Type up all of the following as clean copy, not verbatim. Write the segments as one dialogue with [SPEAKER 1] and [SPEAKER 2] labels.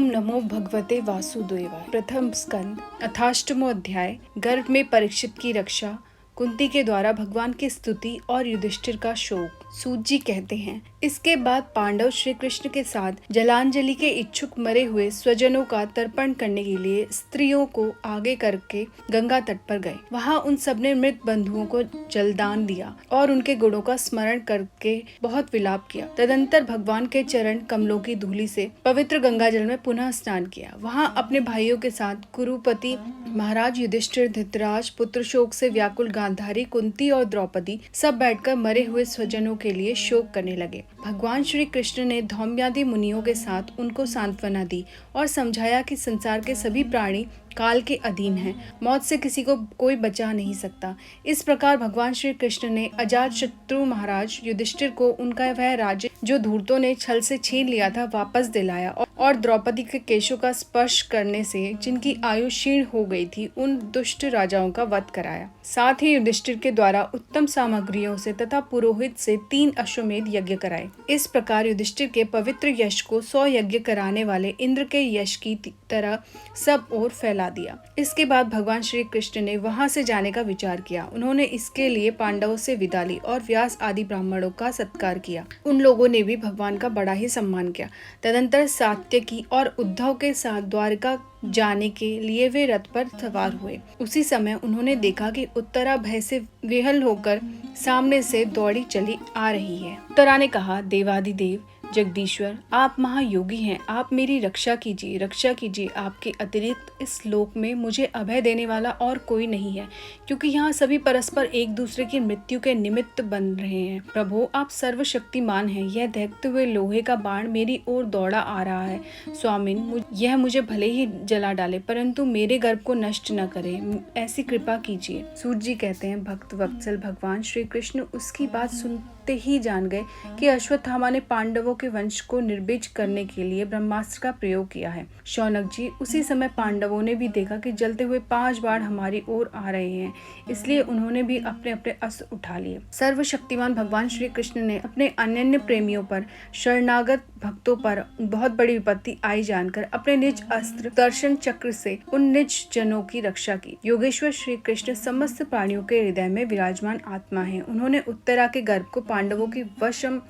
[SPEAKER 1] ओम नमो भगवते वासुदेवाय। प्रथम स्कंद अथाष्टमो अध्याय। गर्भ में परीक्षित की रक्षा, कुंती के द्वारा भगवान की स्तुति और युधिष्ठिर का शोक। सूत जी कहते हैं, इसके बाद पांडव श्री कृष्ण के साथ जलांजलि के इच्छुक मरे हुए स्वजनों का तर्पण करने के लिए स्त्रियों को आगे करके गंगा तट पर गए। वहां उन सबने मृत बंधुओं को जलदान दिया और उनके गुणों का स्मरण करके बहुत विलाप किया। तदंतर भगवान के चरण कमलों की धूलि से पवित्र गंगा जल में पुनः स्नान किया। वहां अपने भाइयों के साथ कुरुपति महाराज युधिष्ठिर, धृतराज पुत्र, शोक से व्याकुल गांधारी, कुंती और द्रौपदी सब बैठकर मरे हुए स्वजनों के लिए शोक करने लगे। भगवान श्री कृष्ण ने धौम्यादि मुनियों के साथ उनको सांत्वना दी और समझाया कि संसार के सभी प्राणी काल के अधीन हैं, मौत से किसी को कोई बचा नहीं सकता। इस प्रकार भगवान श्री कृष्ण ने अजातशत्रु महाराज युधिष्ठिर को उनका वह राज्य जो धूर्तों ने छल से छीन लिया था वापस दिलाया और द्रौपदी के केशों का स्पर्श करने से जिनकी आयु क्षीण हो गई थी उन दुष्ट राजाओं का वध कराया। साथ ही युधिष्ठिर के द्वारा उत्तम सामग्रियों से तथा पुरोहित से 3 अश्वमेध यज्ञ कराए। इस प्रकार युधिष्ठिर के पवित्र यश को 100 यज्ञ कराने वाले इंद्र के यश की तरह सब ओर फैला दिया। इसके बाद भगवान श्री कृष्ण ने वहां से जाने का विचार किया। उन्होंने इसके लिए पांडवों से विदा ली और व्यास आदि ब्राह्मणों का सत्कार किया। उन लोगों ने भी भगवान का बड़ा ही सम्मान किया। तदंतर सात्यकी और उद्धव के साथ द्वारका जाने के लिए वे रथ पर सवार हुए। उसी समय उन्होंने देखा कि उत्तरा भय से विह्वल होकर सामने से दौड़ी चली आ रही है। उत्तरा ने कहा, देवादिदेव जगदीश्वर, आप महायोगी हैं, आप मेरी रक्षा कीजिए, रक्षा कीजिए। आपके अतिरिक्त इस लोक में मुझे अभय देने वाला और कोई नहीं है, क्योंकि यहाँ सभी परस्पर एक दूसरे की मृत्यु के निमित्त बन रहे हैं। प्रभु, आप सर्वशक्तिमान हैं। यह दहकते हुए लोहे का बाण मेरी ओर दौड़ा आ रहा है। स्वामिन, यह मुझे भले ही जला डाले, परंतु मेरे गर्भ को नष्ट न करे, ऐसी कृपा कीजिए। सूत जी कहते हैं, भक्त वत्सल भगवान श्री कृष्ण उसकी बात सुनते ही जान गए कि अश्वत्थामा ने पांडवों के वंश को निर्बीज करने के लिए ब्रह्मास्त्र का प्रयोग किया है। शौनक जी, उसी समय पांडवों ने भी देखा कि जलते हुए 5 बाण हमारी ओर आ रहे हैं, इसलिए उन्होंने भी अपने अपने अस्त्र उठा लिए। सर्वशक्तिमान भगवान श्री कृष्ण ने अपने अनन्य प्रेमियों पर, शरणागत भक्तों पर बहुत बड़ी विपत्ति आई जानकर अपने निज अस्त्र दर्शन चक्र से उन निज जनों की रक्षा की। योगेश्वर श्री कृष्ण समस्त प्राणियों के हृदय में विराजमान आत्मा है। उन्होंने उत्तरा के गर्भ को पांडवों की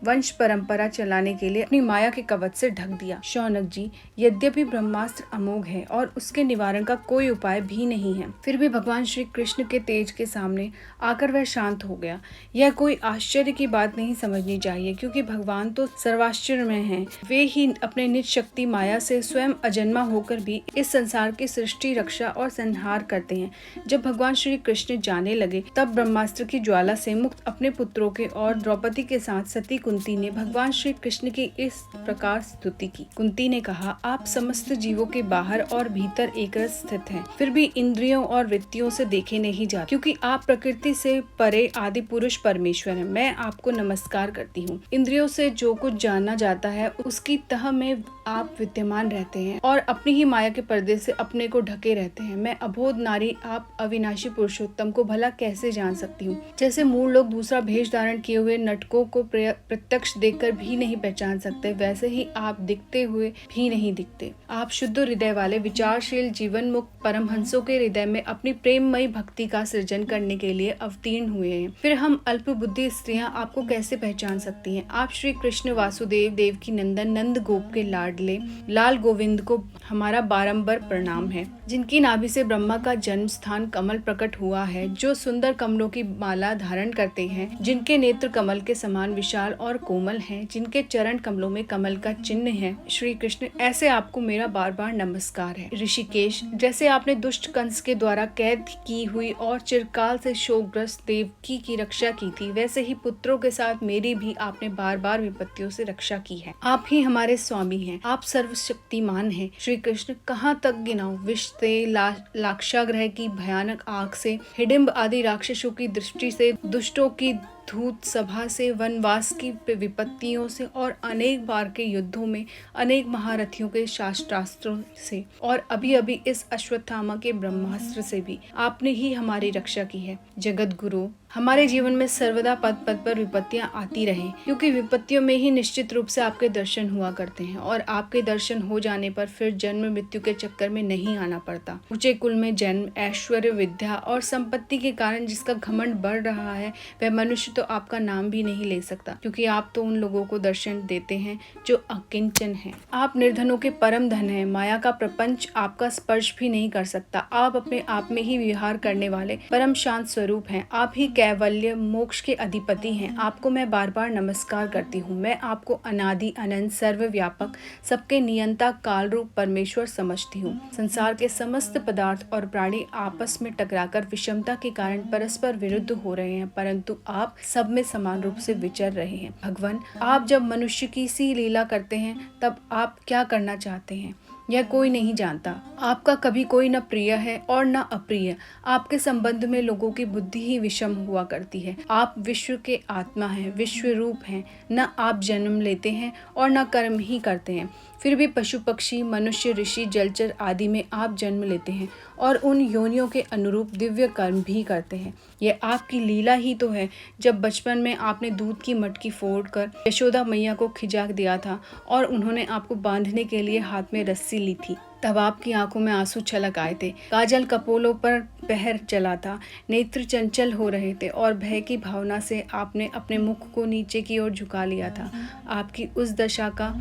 [SPEAKER 1] वंश परंपरा चलाने के लिए अपनी माया के कवच से ढक दिया। शौनक जी, यद्यपि ब्रह्मास्त्र अमोघ है और उसके निवारण का कोई उपाय भी नहीं है, फिर भी भगवान श्री कृष्ण के तेज के सामने आकर वह शांत हो गया। यह कोई आश्चर्य की बात नहीं समझनी चाहिए, क्योंकि भगवान तो सर्वाश्चर्य में हैं। वे ही अपने निज शक्ति माया से स्वयं अजन्मा होकर भी इस संसार की सृष्टि, रक्षा और संहार करते हैं। जब भगवान श्री कृष्ण जाने लगे, तब ब्रह्मास्त्र की ज्वाला से मुक्त अपने पुत्रों के और द्रौपदी के साथ सती कुंती ने भगवान श्री कृष्ण की इस प्रकार स्तुति की। कुंती ने कहा, आप समस्त जीवों के बाहर और भीतर एक रस स्थित हैं, फिर भी इंद्रियों और वृत्तियों से देखे नहीं जाते, क्योंकि आप प्रकृति से परे आदि पुरुष परमेश्वर हैं। मैं आपको नमस्कार करती हूँ। इंद्रियों से जो कुछ जाना जाता है उसकी तह में आप विद्यमान रहते हैं और अपनी ही माया के पर्दे से अपने को ढके रहते हैं। मैं अबोध नारी, आप अविनाशी पुरुषोत्तम को भला कैसे जान सकती हूँ? जैसे मूढ़ लोग दूसरा भेष धारण किए हुए नटकों को प्रत्यक्ष देखकर भी नहीं पहचान सकते, वैसे ही आप दिखते हुए भी नहीं दिखते। आप शुद्ध हृदय वाले विचारशील जीवन मुक्त परमहंसों के हृदय में अपनी प्रेममयी भक्ति का सृजन करने के लिए अवतीर्ण हुए हैं। फिर हम अल्प बुद्धि स्त्रियां आपको कैसे पहचान सकती हैं? आप श्री कृष्ण वासुदेव देव की नंदन, नंद गोप के लाडले लाल गोविंद को हमारा बारंबार प्रणाम है, जिनकी नाभि से ब्रह्मा का जन्म स्थान कमल प्रकट हुआ है, जो सुंदर कमलों की माला धारण करते हैं, जिनके नेत्र कमल के समान विशाल और कोमल हैं, जिनके चरण कमलों में कमल का चिन्ह है। श्री कृष्ण, ऐसे आपको मेरा बार बार नमस्कार है। ऋषिकेश, जैसे आपने दुष्ट कंस के द्वारा कैद की हुई और चिरकाल से शोकग्रस्त देवकी की रक्षा की थी, वैसे ही पुत्रों के साथ मेरी भी आपने बार बार विपत्तियों से रक्षा की है। आप ही हमारे स्वामी हैं, आप सर्वशक्तिमान हैं। श्री कृष्ण, कहाँ तक गिनाऊं? विष से, लाक्षागृह की भयानक आग से, हिडिंब आदि राक्षसों की दृष्टि से, दुष्टों की धूत सभा से, वनवास की विपत्तियों से और अनेक बार के युद्धों में अनेक महारथियों के शास्त्रास्त्रों से और अभी अभी इस अश्वत्थामा के ब्रह्मास्त्र से भी आपने ही हमारी रक्षा की है। जगत गुरु, हमारे जीवन में सर्वदा पद पद पर विपत्तियां आती रहें, क्योंकि विपत्तियों में ही निश्चित रूप से आपके दर्शन हुआ करते हैं और आपके दर्शन हो जाने पर फिर जन्म मृत्यु के चक्कर में नहीं आना पड़ता। ऊंचे कुल में जन्म, ऐश्वर्य, विद्या और संपत्ति के कारण जिसका घमंड बढ़ रहा है वह मनुष्य तो आपका नाम भी नहीं ले सकता, क्योंकि आप तो उन लोगों को दर्शन देते हैं जो अकिंचन है। आप निर्धनों के परम धन है। माया का प्रपंच आपका स्पर्श भी नहीं कर सकता। आप अपने आप में ही विहार करने वाले परम शांत स्वरूप हैं। आप ही कैवल्य मोक्ष के अधिपति हैं। आपको मैं बार बार नमस्कार करती हूँ। मैं आपको अनादि अनंत सर्वव्यापक सबके नियंता काल रूप परमेश्वर समझती हूँ। संसार के समस्त पदार्थ और प्राणी आपस में टकराकर विषमता के कारण परस्पर विरुद्ध हो रहे हैं, परंतु आप सब में समान रूप से विचर रहे हैं। भगवान, आप जब मनुष्य की सी लीला करते हैं तब आप क्या करना चाहते हैं यह कोई नहीं जानता। आपका कभी कोई न प्रिय है और न अप्रिय। आपके संबंध में लोगों की बुद्धि ही विषम हुआ करती है। आप विश्व के आत्मा हैं, विश्व रूप हैं। न आप जन्म लेते हैं और न कर्म ही करते हैं, फिर भी पशु पक्षी, मनुष्य, ऋषि, जलचर आदि में आप जन्म लेते हैं और उन योनियों के अनुरूप दिव्य कर्म भी करते हैं। यह आपकी लीला ही तो है। जब बचपन में आपने दूध की मटकी फोड़कर यशोदा मैया को खिजा दिया था और उन्होंने आपको बांधने के लिए हाथ में रस्सी ली थी, तब आपकी आंखों में आंसू छलक आए थे। काजल कपोलों पर बहर चला था, नेत्र चंचल हो रहे थे और भय की भावना से आपने अपने मुख को नीचे की ओर झुका लिया था। आपकी उस दशा का,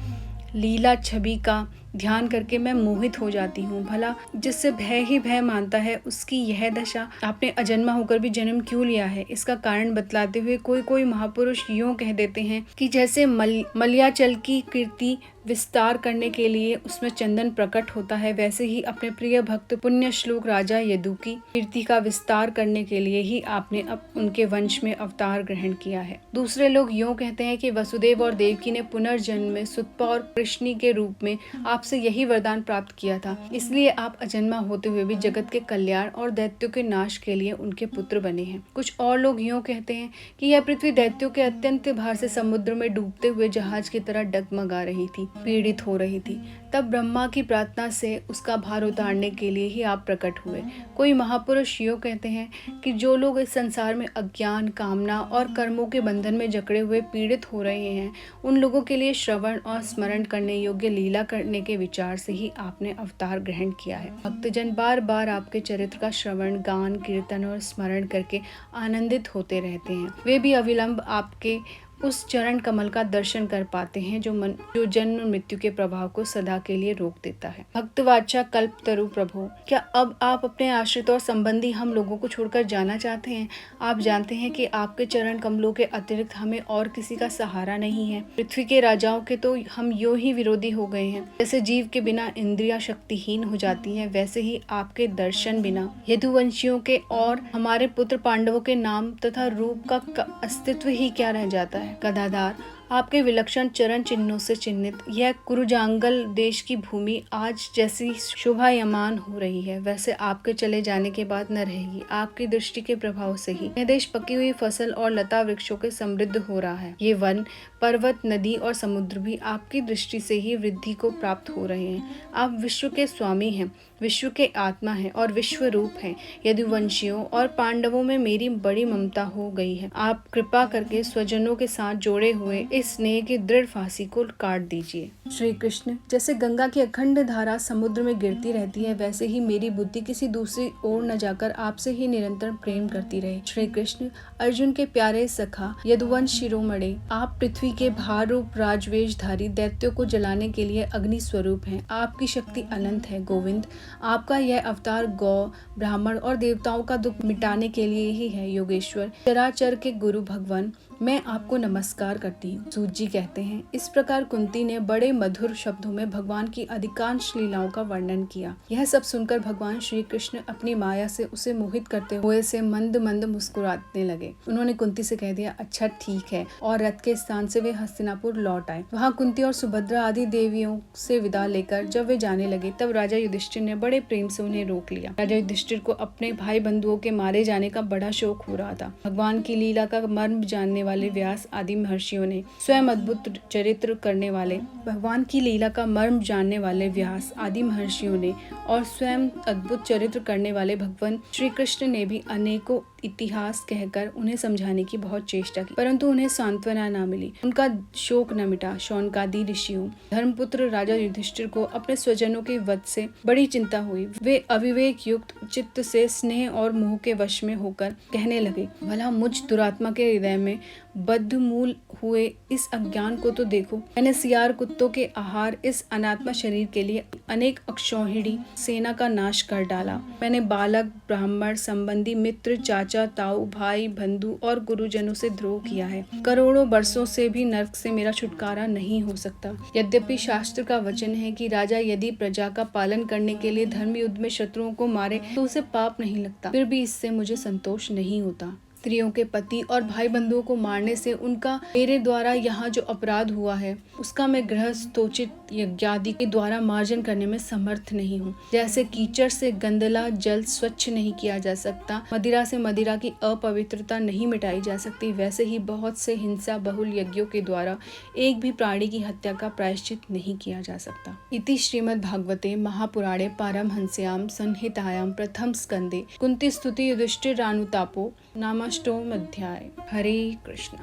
[SPEAKER 1] लीला छवि का ध्यान करके मैं मोहित हो जाती हूँ। भला जिससे भय ही भय मानता है उसकी यह दशा। आपने अजन्मा होकर भी जन्म क्यों लिया है, इसका कारण बतलाते हुए कोई महापुरुष यूं कह देते हैं कि जैसे मलयाचल की कीर्ति विस्तार करने के लिए उसमें चंदन प्रकट होता है, वैसे ही अपने प्रिय भक्त पुण्य श्लोक राजा यदु की कीर्ति का विस्तार करने के लिए ही आपने अब उनके वंश में अवतार ग्रहण किया है। दूसरे लोग यूं कहते हैं कि वसुदेव और देवकी ने पुनर्जन्म में सुतपा और कृष्णी के रूप में आपसे यही वरदान प्राप्त किया था, इसलिए आप अजन्मा होते हुए भी जगत के कल्याण और दैत्यों के नाश के लिए उनके पुत्र बने हैं। कुछ और लोग यूं कहते हैं कि यह पृथ्वी दैत्यों के अत्यंत भार से समुद्र में डूबते हुए जहाज की तरह डगमगा रही थी, पीड़ित हो रही थी। तब ब्रह्मा की प्रार्थना से उसका भार उतारने के लिए ही आप प्रकट हुए। कोई महापुरुष यूं कहते हैं कि जो लोग इस संसार में अज्ञान, कामना और कर्मों के बंधन में जकड़े हुए पीड़ित हो रहे हैं, उन लोगों के लिए श्रवण और स्मरण करने योग्य लीला करने के विचार से ही आपने अवतार ग्रहण किया है। भक्तजन बार बार आपके चरित्र का श्रवण, गान, कीर्तन और स्मरण करके आनंदित होते रहते हैं। वे भी अविलंब आपके उस चरण कमल का दर्शन कर पाते हैं जो जन्म मृत्यु के प्रभाव को सदा के लिए रोक देता है। भक्तवाचा कल्पतरु प्रभु, क्या अब आप अपने आश्रित और संबंधी हम लोगों को छोड़कर जाना चाहते हैं? आप जानते हैं कि आपके चरण कमलों के अतिरिक्त हमें और किसी का सहारा नहीं है। पृथ्वी के राजाओं के तो हम यूं ही विरोधी हो गए हैं। जैसे जीव के बिना इंद्रियां शक्तिहीन हो जाती हैं, वैसे ही आपके दर्शन बिना यदुवंशियों के और हमारे पुत्र पांडवों के नाम तथा रूप का अस्तित्व ही क्या रह जाता है। गदाधार, आपके विलक्षण चरण चिन्हों से चिन्हित यह कुरुजांगल देश की भूमि आज जैसी शोभायमान हो रही है, वैसे आपके चले जाने के बाद न रहेगी। आपकी दृष्टि के प्रभाव से ही यह देश पकी हुई फसल और लता वृक्षों के समृद्ध हो रहा है। ये वन, पर्वत, नदी और समुद्र भी आपकी दृष्टि से ही वृद्धि को प्राप्त हो रहे हैं। आप विश्व के स्वामी हैं, विश्व के आत्मा हैं और विश्व रूप हैं। यदुवंशियों और पांडवों में मेरी बड़ी ममता हो गई है। आप कृपा करके स्वजनों के साथ जोड़े हुए इस स्नेह की दृढ़ फांसी को काट दीजिए। श्री कृष्ण, जैसे गंगा की अखंड धारा समुद्र में गिरती रहती है, वैसे ही मेरी बुद्धि किसी दूसरी ओर न जाकर आपसे ही निरंतर प्रेम करती रहे। श्री कृष्ण, अर्जुन के प्यारे सखा यदुवंश शिरोमणि, आप पृथ्वी के भार रूप राजवेशधारी दैत्यों को जलाने के लिए अग्नि स्वरूप हैं। आपकी शक्ति अनंत है। गोविंद, आपका यह अवतार गौ, ब्राह्मण और देवताओं का दुख मिटाने के लिए ही है। योगेश्वर, चराचर के गुरु भगवान, मैं आपको नमस्कार करती हूँ। सूत जी कहते हैं, इस प्रकार कुंती ने बड़े मधुर शब्दों में भगवान की अधिकांश लीलाओं का वर्णन किया। यह सब सुनकर भगवान श्री कृष्ण अपनी माया से उसे मोहित करते हुए से मंद मंद मुस्कुराने लगे। उन्होंने कुंती से कह दिया, अच्छा ठीक है, और रथ के स्थान से वे हस्तिनापुर लौट आए। वहाँ कुंती और सुभद्रा आदि देवियों से विदा लेकर जब वे जाने लगे, तब राजा युधिष्ठिर ने बड़े प्रेम से उन्हें रोक लिया। राजा युधिष्ठिर को अपने भाई बंधुओं के मारे जाने का बड़ा शौक हो रहा था। भगवान की लीला का मर्म जानने वाले व्यास आदि महर्षियों ने स्वयं अद्भुत चरित्र करने वाले भगवान की लीला का मर्म जानने वाले व्यास आदि महर्षियों ने और स्वयं अद्भुत चरित्र करने वाले भगवान श्री कृष्ण ने भी अनेकों इतिहास कहकर उन्हें समझाने की बहुत चेष्टा की, परंतु उन्हें सांत्वना न मिली। उनका शोक न मिटा। शौनकादि ऋषियों धर्मपुत्र राजा युधिष्ठिर को अपने स्वजनों के वध से बड़ी चिंता हुई। वे अविवेक युक्त चित्त से स्नेह और मोह के वश में होकर कहने लगे, भला मुझ दुरात्मा के हृदय में बद्धमूल हुए इस अज्ञान को तो देखो। मैंने सियार कुत्तों के आहार इस अनात्मा शरीर के लिए अनेक अक्षौहिणी सेना का नाश कर डाला। मैंने बालक, ब्राह्मण, संबंधी, मित्र, चाचा, ताऊ, भाई, बंधु और गुरुजनों से द्रोह किया है। करोड़ों वर्षों से भी नरक से मेरा छुटकारा नहीं हो सकता। यद्यपि शास्त्र का वचन है कि राजा यदि प्रजा का पालन करने के लिए धर्म युद्ध में शत्रुओं को मारे तो उसे पाप नहीं लगता, फिर भी इससे मुझे संतोष नहीं होता। स्त्रियों के पति और भाई बंधुओं को मारने से उनका मेरे द्वारा यहाँ जो अपराध हुआ है उसका मैं गृहस्थोचित यज्ञादि के द्वारा मार्जन करने में समर्थ नहीं हूँ। जैसे कीचड़ से गंदला जल स्वच्छ नहीं किया जा सकता, मदिरा से मदिरा की अपवित्रता नहीं मिटाई जा सकती, वैसे ही बहुत से हिंसा बहुल यज्ञों के द्वारा एक भी प्राणी की हत्या का प्रायश्चित नहीं किया जा सकता। इति श्रीमद्भागवते महापुराणे पारमहंस्यां संहितायां प्रथम स्कंदे कुंती स्तुति युधिष्ठिरानुतापो नामाष्टोम अध्याय। हरे कृष्ण।